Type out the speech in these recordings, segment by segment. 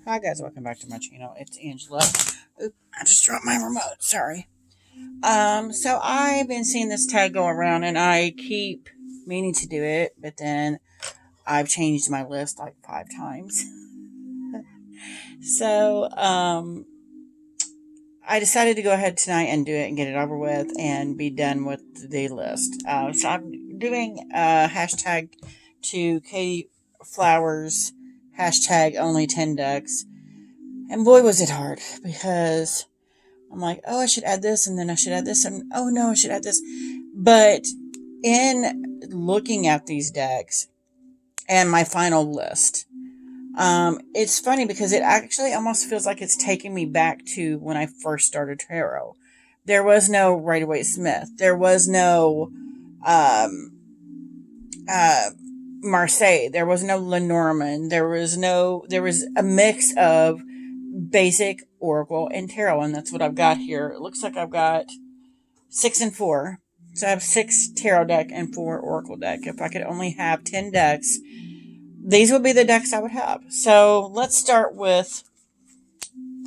Hi guys, welcome back to my channel. It's Angela. Oop, I just dropped my remote. Sorry. So I've been seeing this tag go around and I keep meaning to do it, but then I've changed my list like 5 times. So, I decided to go ahead tonight and do it and get it over with and be done with the list. So I'm doing hashtag To Katey Flowers, hashtag only 10 ducks. And boy, was it hard because I'm like, oh, I should add this, and then I should add this, and oh no, I should add this. But in looking at these decks and my final list, it's funny because it actually almost feels like it's taking me back to when I first started tarot. There was no Rider-Waite-Smith. There was no um, uh, Marseille. There was no Lenormand. There was a mix of basic oracle and tarot, and that's what I've got here. It looks like I've got 6 and 4. So I have 6 tarot deck and 4 oracle deck. If I could only have 10 decks, these would be the decks I would have. So let's start with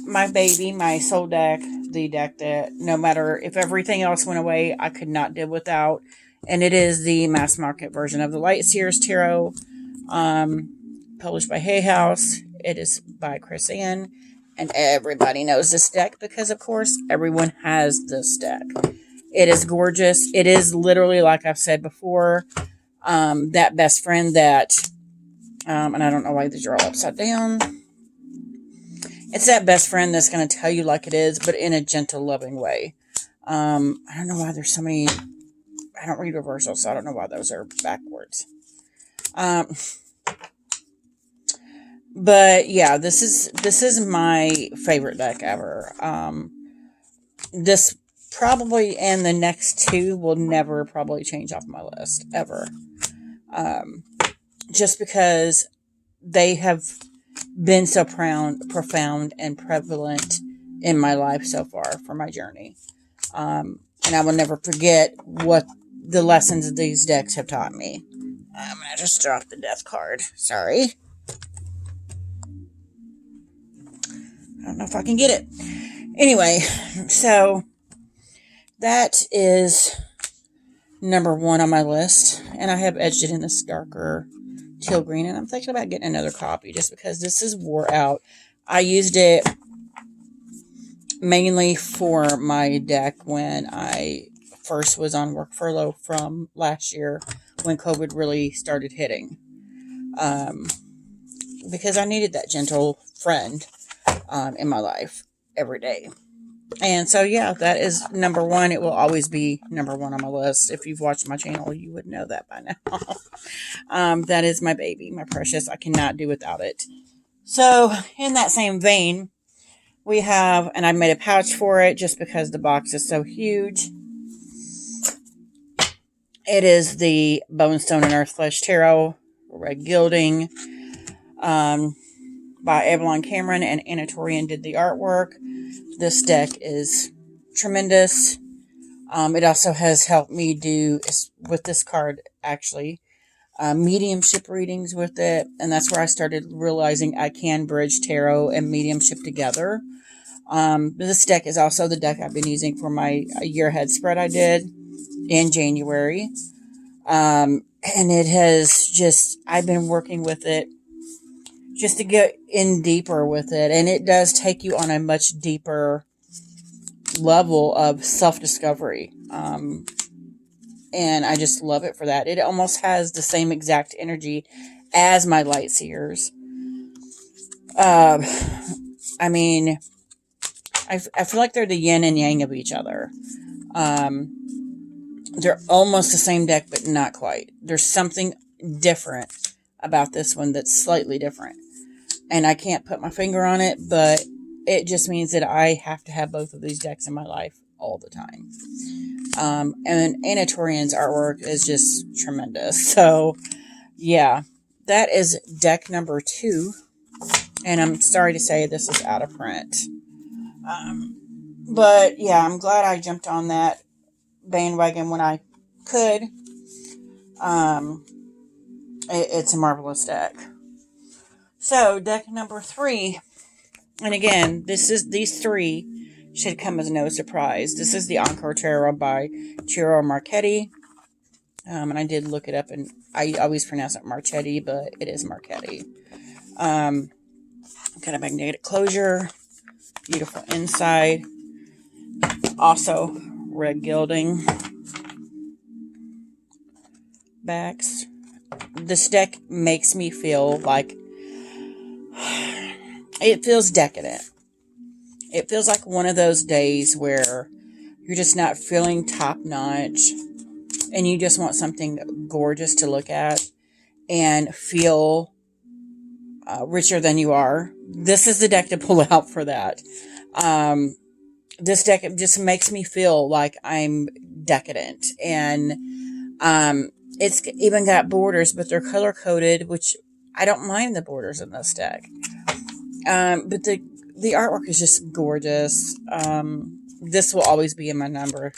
my baby, my soul deck, the deck that no matter if everything else went away, I could not live without. And it is the mass market version of the Light Seers Tarot, published by Hay House. It is by Chris Ann. And everybody knows this deck because, of course, everyone has this deck. It is gorgeous. It is literally, like I've said before, that best friend that, and I don't know why these are all upside down. It's that best friend that's going to tell you like it is, but in a gentle, loving way. I don't know why there's so many. I don't read reversals, so I don't know why those are backwards. But yeah, this is my favorite deck ever. This probably and the next 2 will never probably change off my list ever. Just because they have been so profound and prevalent in my life so far for my journey. And I will never forget what the lessons of these decks have taught me. I just dropped the death card. Sorry. I don't know if I can get it. Anyway, so that is number 1 on my list. And I have edged it in this darker teal green. And I'm thinking about getting another copy just because this is wore out. I used it mainly for my deck when I first was on work furlough from last year when COVID really started hitting. Because I needed that gentle friend in my life every day. And so, yeah, that is number 1. It will always be number 1 on my list. If you've watched my channel, you would know that by now. That is my baby, my precious. I cannot do without it. So, in that same vein, we have, and I made a pouch for it just because the box is so huge. It is the Bone, Stone, and Earth Flesh Tarot, red gilding, by Avalon Cameron, and Anatorian did the artwork. This deck is tremendous. It also has helped me do, with this card actually, mediumship readings with it. And that's where I started realizing I can bridge tarot and mediumship together. This deck is also the deck I've been using for my year ahead spread I did in January. And it has just, I've been working with it just to get in deeper with it. And it does take you on a much deeper level of self-discovery. And I just love it for that. It almost has the same exact energy as my Light Seers. I mean, I feel like they're the yin and yang of each other. They're almost the same deck, but not quite. There's something different about this one that's slightly different. And I can't put my finger on it, but it just means that I have to have both of these decks in my life all the time. And Anatorian's artwork is just tremendous. So, yeah, that is deck number 2. And I'm sorry to say this is out of print. But, yeah, I'm glad I jumped on that bandwagon when I could. It's a marvelous deck. So deck number 3, and again, these 3 should come as no surprise. This is the Encore Terra by Ciro Marchetti. And I did look it up, and I always pronounce it Marchetti, but it is Marchetti. Kind of magnetic closure, beautiful inside, also red gilding backs. This deck makes me feel like it feels decadent. It feels like one of those days where you're just not feeling top notch and you just want something gorgeous to look at and feel richer than you are. This is the deck to pull out for that. This deck just makes me feel like I'm decadent, and it's even got borders, but they're color coded, which I don't mind the borders in this deck. But the artwork is just gorgeous. This will always be in my number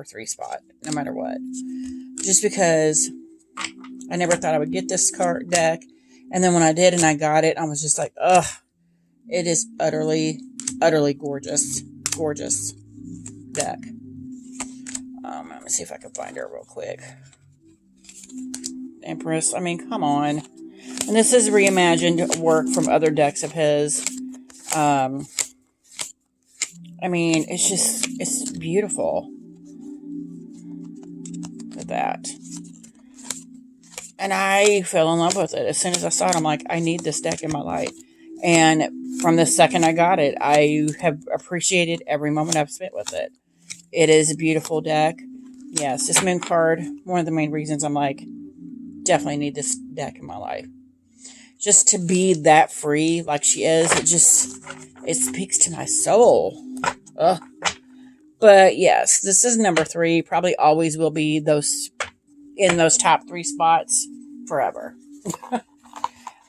3 spot, no matter what. Just because I never thought I would get this card deck, and then when I did and I got it, I was just like, ugh, it is utterly, utterly gorgeous deck. Let me see if I can find her real quick. Empress, I mean, come on. And this is reimagined work from other decks of his. I mean, it's beautiful. Look at that. And I fell in love with it. As soon as I saw it, I'm like, I need this deck in my life. And from the second I got it, I have appreciated every moment I've spent with it. It is a beautiful deck. Yes, this moon card, one of the main reasons I'm like, definitely need this deck in my life. Just to be that free like she is, it speaks to my soul. Ugh. But yes, this is number 3. Probably always will be in those top 3 spots forever.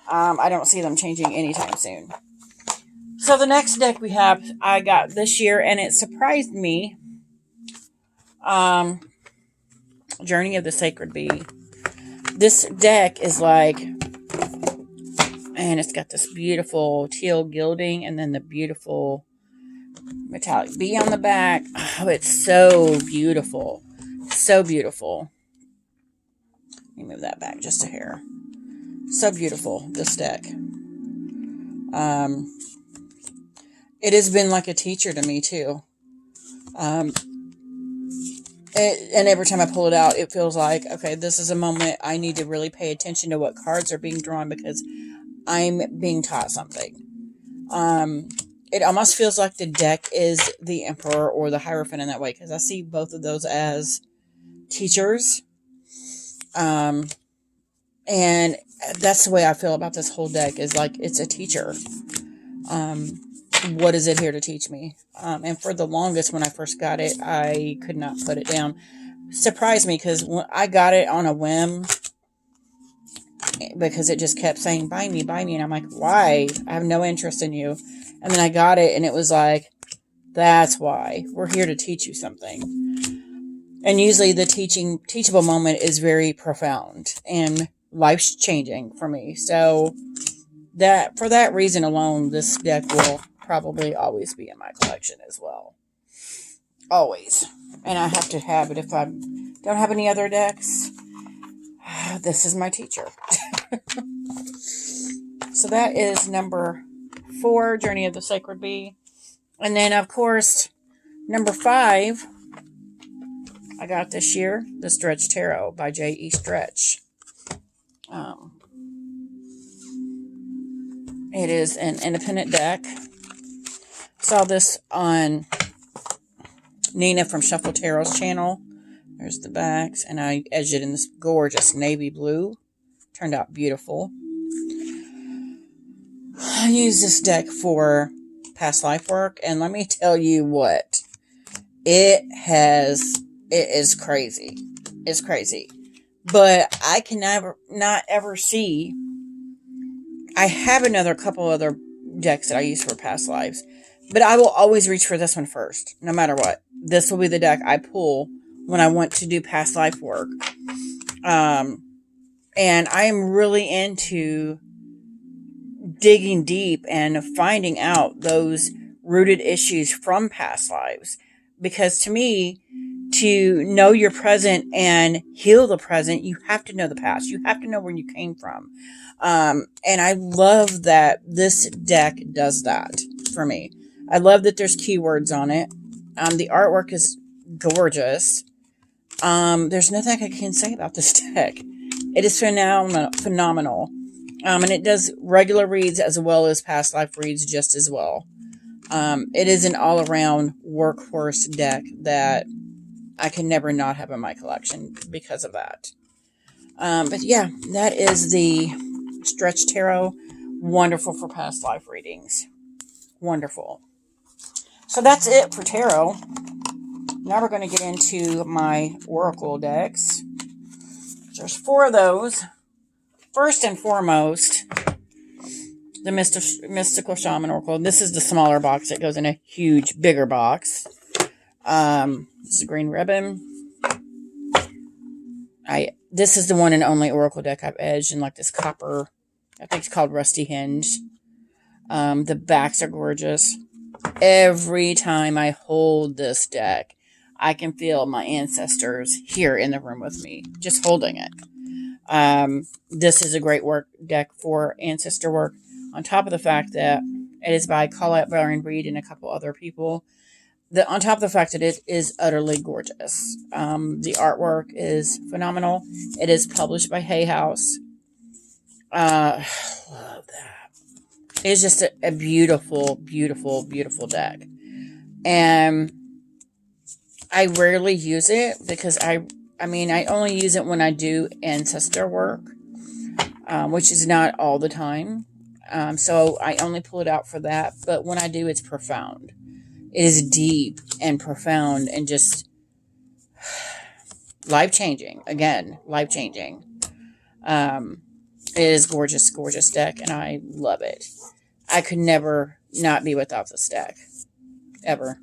I don't see them changing anytime soon. So the next deck I got this year, and it surprised me. Journey of the Sacred Bee. This deck is like, and it's got this beautiful teal gilding, and then the beautiful metallic bee on the back. Oh, it's so beautiful. So beautiful. Let me move that back just a hair. So beautiful, this deck. It has been like a teacher to me, too. And every time I pull it out, it feels like, okay, this is a moment I need to really pay attention to what cards are being drawn because I'm being taught something. It almost feels like the deck is the Emperor or the Hierophant in that way, because I see both of those as teachers. And that's the way I feel about this whole deck, is like it's a teacher. What is it here to teach me? And for the longest, when I first got it, I could not put it down. Surprised me, because when I got it on a whim, because it just kept saying, buy me, and I'm like, why? I have no interest in you. And then I got it, and it was like, that's why. We're here to teach you something. And usually the teachable moment is very profound and life-changing for me. So for that reason alone, this deck will probably always be in my collection as well. Always. And I have to have it if I don't have any other decks. This is my teacher. So that is number 4, Journey of the Sacred Bee. And then, of course, number 5, I got this year, The Stretch Tarot by J.E. Stretch. It is an independent deck. Saw this on Nina from Shuffle Tarot's channel. There's the backs, and I edged it in this gorgeous navy blue. Turned out beautiful. I use this deck for past life work, and let me tell you what, it is crazy. It's crazy. But I can not ever see. I have couple other decks that I use for past lives, but I will always reach for this one first, no matter what. This will be the deck I pull when I want to do past life work. And I am really into digging deep and finding out those rooted issues from past lives. Because to me, to know your present and heal the present, you have to know the past. You have to know where you came from. And I love that this deck does that for me. I love that there's keywords on it. The artwork is gorgeous. There's nothing I can say about this deck. It is phenomenal. And it does regular reads as well as past life reads just as well. It is an all-around workhorse deck that I can never not have in my collection because of that. But yeah, that is the Stretch Tarot. Wonderful for past life readings. Wonderful. So that's it for tarot. Now we're going to get into my oracle decks. There's 4 of those. First and foremost, the Mystical Shaman Oracle. This is the smaller box. It goes in a huge, bigger box. This is a green ribbon. This is the one and only oracle deck I've edged in like this copper, I think it's called Rusty Hinge. The backs are gorgeous. Every time I hold this deck, I can feel my ancestors here in the room with me, just holding it. This is a great deck for ancestor work, on top of the fact that it is by Colette Baron Reed and a couple other people. On top of the fact that it is utterly gorgeous. The artwork is phenomenal. It is published by Hay House. Love that. It's just a beautiful, beautiful, beautiful deck. And I rarely use it because I only use it when I do ancestor work, which is not all the time. So I only pull it out for that. But when I do, it's profound. It is deep and profound and just life-changing. Again, life-changing. It is gorgeous, gorgeous deck, and I love it. I could never not be without this deck. Ever.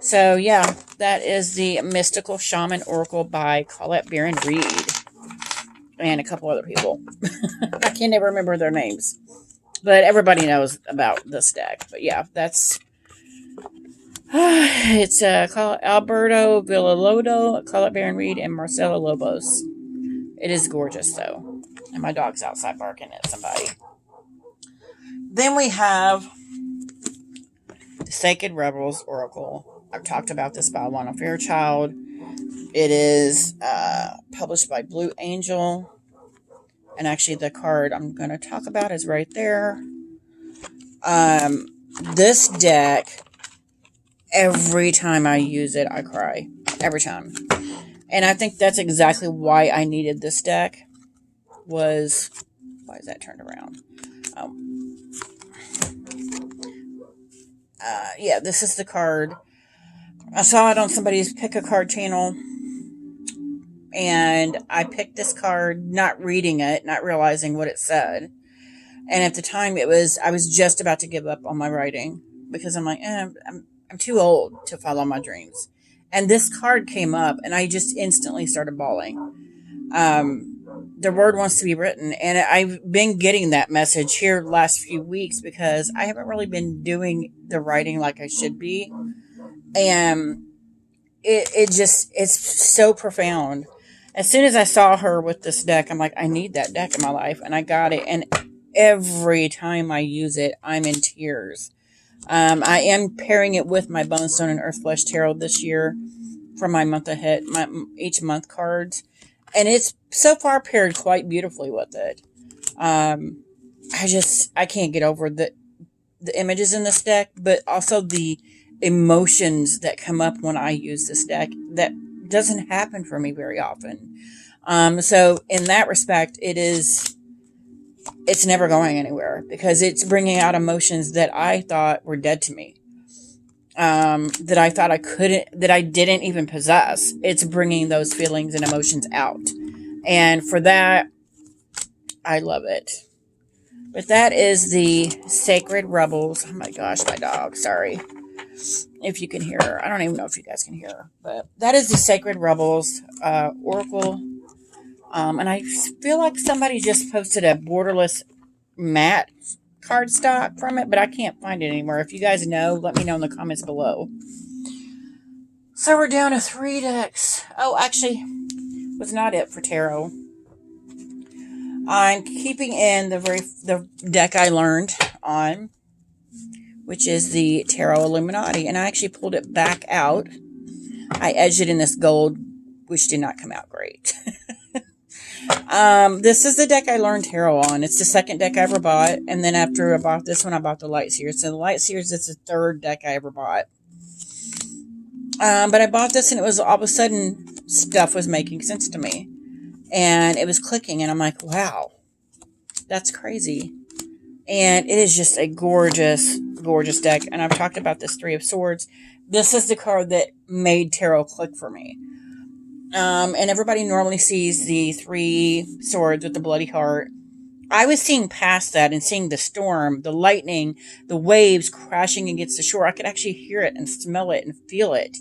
So, yeah, that is the Mystical Shaman Oracle by Colette Baron Reed. And a couple other people. I can't ever remember their names. But everybody knows about this deck. But, yeah, that's... it's Alberto Villalodo, Colette Baron Reed, and Marcelo Lobos. It is gorgeous, though. And my dog's outside barking at somebody. Then we have the Sacred Rebels Oracle. I've talked about this by Lana Fairchild. It is published by Blue Angel. And actually the card I'm going to talk about is right there. This deck, every time I use it, I cry. Every time. And I think that's exactly why I needed this deck. Why is that turned around? Yeah, this is the card. I saw it on somebody's Pick a Card channel. And I picked this card, not reading it, not realizing what it said. And at the time, I was just about to give up on my writing. Because I'm like, I'm too old to follow my dreams. And this card came up, and I just instantly started bawling. The word wants to be written. And I've been getting that message here the last few weeks because I haven't really been doing the writing like I should be. And it's so profound. As soon as I saw her with this deck, I'm like, I need that deck in my life. And I got it. And every time I use it, I'm in tears. I am pairing it with my Bonestone and Earthflesh Tarot this year for my month ahead, my each month cards. And it's so far paired quite beautifully with it. I can't get over the images in this deck, but also the emotions that come up when I use this deck. That doesn't happen for me very often. So in that respect, it's never going anywhere because it's bringing out emotions that I thought were dead to me. That I thought that I didn't even possess. It's bringing those feelings and emotions out. And for that, I love it. But that is the Sacred Rebels. Oh my gosh, my dog. Sorry. If you can hear her. I don't even know if you guys can hear her. But that is the Sacred Rebels Oracle. And I feel like somebody just posted a borderless matte cardstock from it, but I can't find it anywhere. If you guys know, let me know in the comments below. So we're down to 3 decks. Oh, actually, was not it for tarot. I'm keeping in the deck I learned on, which is the Tarot Illuminati, and I actually pulled it back out. I edged it in this gold, which did not come out great. This is the deck I learned tarot on. It's the second deck I ever bought, and then after I bought this one, I bought the Light Seers. So the Light Seers is the third deck I ever bought. But I bought this, and it was all of a sudden stuff was making sense to me, and it was clicking, and I'm like, wow, that's crazy. And it is just a gorgeous, gorgeous deck. And I've talked about this Three of Swords. This is the card that made tarot click for me. And everybody normally sees the 3 swords with the bloody heart. I was seeing past that and seeing the storm, the lightning, the waves crashing against the shore. I could actually hear it and smell it and feel it.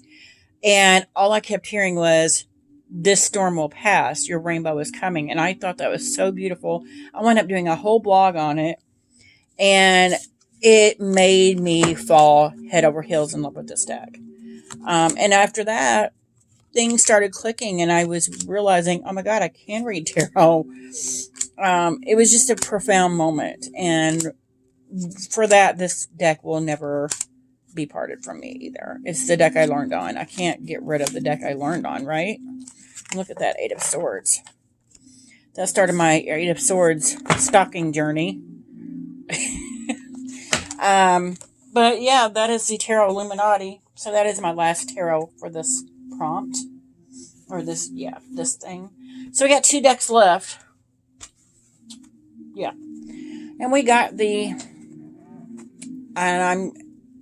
And all I kept hearing was, this storm will pass. Your rainbow is coming. And I thought that was so beautiful. I wound up doing a whole blog on it. And it made me fall head over heels in love with this deck. And after that, things started clicking, and I was realizing, oh my God, I can read tarot. It was just a profound moment. And for that, this deck will never be parted from me either. It's the deck I learned on. I can't get rid of the deck I learned on, right? Look at that 8 of Swords. That started my 8 of Swords stalking journey. But yeah, that is the Tarot Illuminati. So that is my last tarot for this prompt. Or this thing. So we got 2 decks left. Yeah. And we got and I'm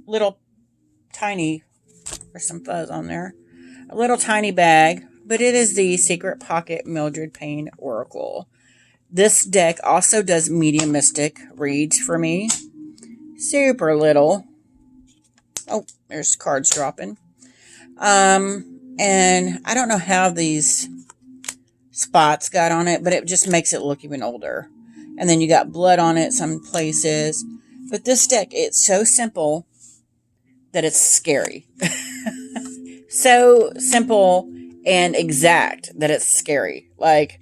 little tiny, there's some fuzz on there. A little tiny bag, but it is the Secret Pocket Mildred Payne Oracle. This deck also does mediumistic reads for me. Super little. Oh, there's cards dropping. And I don't know how these spots got on it, but it just makes it look even older. And then you got blood on it some places. But this deck, it's so simple that it's scary. So simple and exact that it's scary. Like,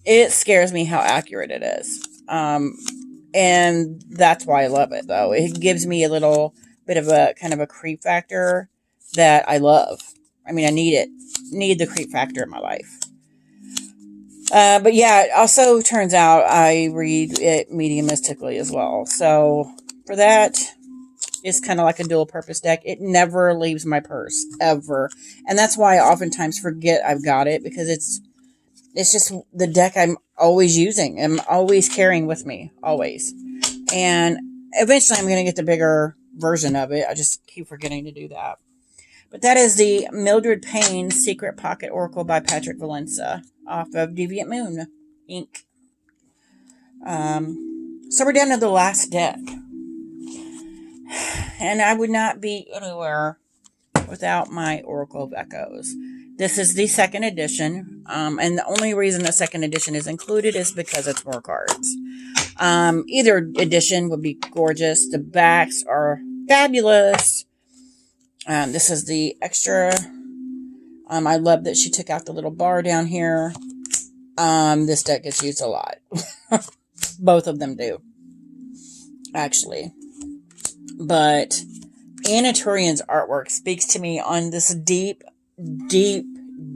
it scares me how accurate it is. And that's why I love it, though. It gives me a little bit of a kind of a creep factor that I love. I mean, I need it. Need the creep factor in my life. But yeah, it also turns out I read it mediumistically as well. So for that, it's kind of like a dual purpose deck. It never leaves my purse, ever. And that's why I oftentimes forget I've got it, because it's just the deck I'm always using. I'm always carrying with me, always. And eventually I'm going to get the bigger version of it. I just keep forgetting to do that. But that is the Mildred Payne Secret Pocket Oracle by Patrick Valencia off of Deviant Moon, Inc. So we're down to the last deck. And I would not be anywhere without my Oracle of Echoes. This is the second edition. And the only reason the second edition is included is because it's more cards. Either edition would be gorgeous. The backs are fabulous. This is the extra. I love that she took out the little bar down here. This deck gets used a lot. Both of them do, actually. But Anna Turian's artwork speaks to me on this deep, deep,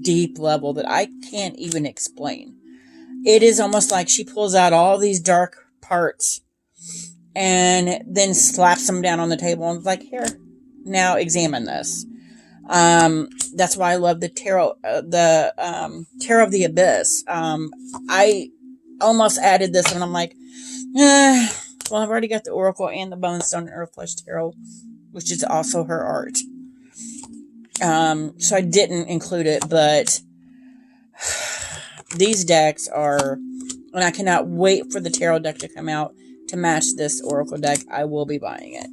deep level that I can't even explain. It is almost like she pulls out all these dark parts and then slaps them down on the table and is like, here, now examine this. That's why I love the tarot, Tarot of the Abyss. I almost added this and I'm like, well, I've already got the Oracle and the Bone Stone and Earthflesh Tarot, which is also her art. So I didn't include it, but these decks are, and I cannot wait for the tarot deck to come out to match this Oracle deck. I will be buying it.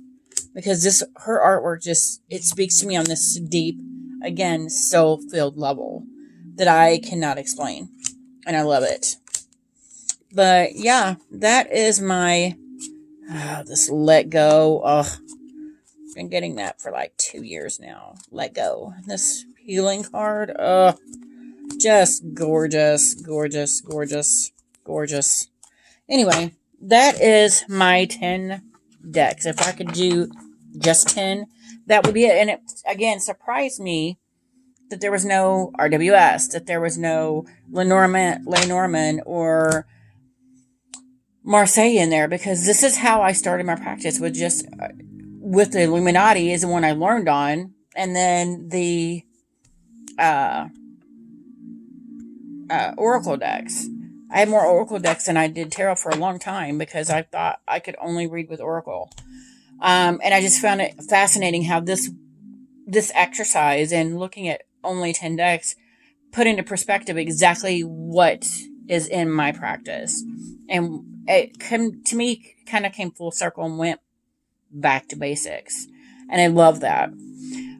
Because her artwork just, it speaks to me on this deep, again, soul-filled level that I cannot explain. And I love it. But yeah, that is my this Let Go. Ugh, been getting that for like 2 years now. Let Go. This healing card. Ugh, just gorgeous, gorgeous, gorgeous, gorgeous. Anyway, that is my 10 decks. If I could do just 10, that would be it. And it, again, surprised me that there was no RWS, that there was no Lenormand or Marseille in there, because this is how I started my practice, with just with the Illuminati is the one I learned on, and then the Oracle decks. I had more Oracle decks than I did Tarot for a long time, because I thought I could only read with Oracle. And I just found it fascinating how this exercise and looking at only 10 decks put into perspective exactly what is in my practice. And it to me kind of came full circle and went back to basics. And I love that.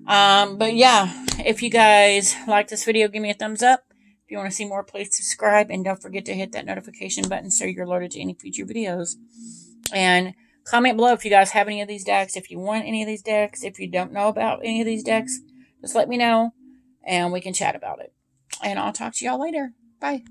But yeah, if you guys like this video, give me a thumbs up. If you want to see more, please subscribe. And don't forget to hit that notification button so you're alerted to any future videos. And comment below if you guys have any of these decks, if you want any of these decks, if you don't know about any of these decks, just let me know and we can chat about it. And I'll talk to y'all later. Bye.